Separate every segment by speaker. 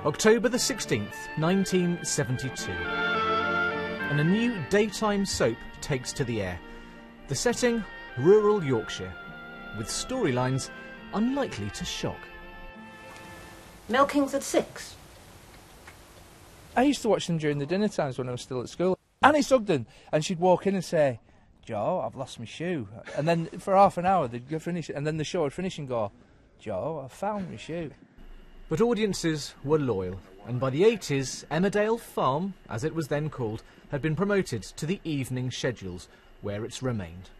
Speaker 1: October the 16th, 1972. And a new daytime soap takes to the air. The setting, rural Yorkshire, with storylines unlikely to shock.
Speaker 2: Milking's at 6.
Speaker 3: I used to watch them during the dinner times when I was still at school. Annie Sugden, and she'd walk in and say, "Joe, I've lost my shoe." And then for half an hour they'd go finish, and then the show would finish and go, "Joe, I found my shoe."
Speaker 1: But audiences were loyal, and by the 80s, Emmerdale Farm, as it was then called, had been promoted to the evening schedules, where it's remained.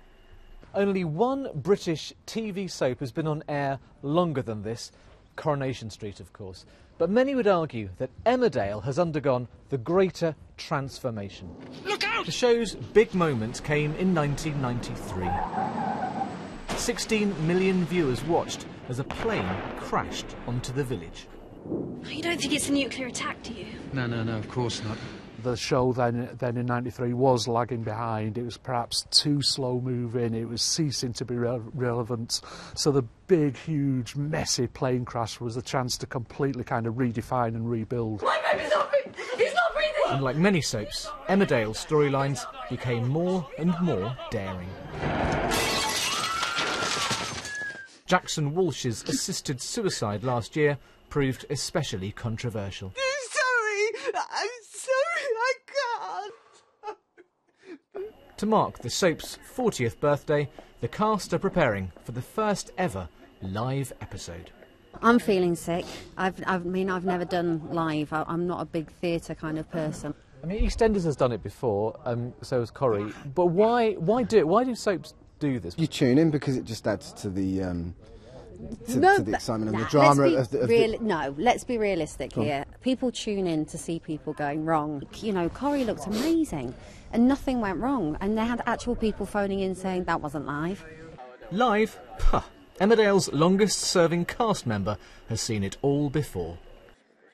Speaker 1: Only one British TV soap has been on air longer than this, Coronation Street, of course. But many would argue that Emmerdale has undergone the greater transformation.
Speaker 4: Look out!
Speaker 1: The show's big moment came in 1993. 16 million viewers watched as a plane crashed onto the village.
Speaker 5: You don't think it's a nuclear attack, do you?
Speaker 4: No, of course not.
Speaker 6: The show then in 93 was lagging behind. It was perhaps too slow moving. It was ceasing to be relevant. So the big, huge, messy plane crash was a chance to completely kind of redefine and rebuild.
Speaker 2: My baby's not breathing! He's not breathing!
Speaker 1: And like many soaps, Emmerdale's storylines became more and more daring. Jackson Walsh's assisted suicide last year proved especially controversial.
Speaker 7: I'm sorry, I can't.
Speaker 1: To mark the soap's 40th birthday, the cast are preparing for the first ever live episode.
Speaker 8: I'm feeling sick. I've never done live. I'm not a big theatre kind of person.
Speaker 1: I mean, EastEnders has done it before, so has Corrie. But why do it? Why do soaps do this?
Speaker 9: You tune in because it just adds to the to the excitement and the drama
Speaker 8: No, let's be realistic here. People tune in to see people going wrong. You know, Corrie looked amazing and nothing went wrong, and they had actual people phoning in saying that wasn't live.
Speaker 1: Live? Puh. Emmerdale's longest-serving cast member has seen it all before.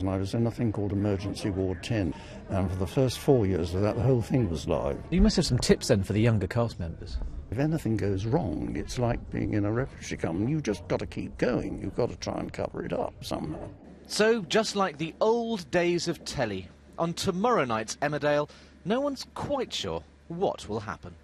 Speaker 10: I was in a thing called Emergency Ward 10, and for the first 4 years of that, the whole thing was live.
Speaker 1: You must have some tips then for the younger cast members.
Speaker 10: If anything goes wrong, it's like being in a refugee camp. You've just got to keep going. You've got to try and cover it up somehow.
Speaker 1: So, just like the old days of telly, on tomorrow night's Emmerdale, no one's quite sure what will happen.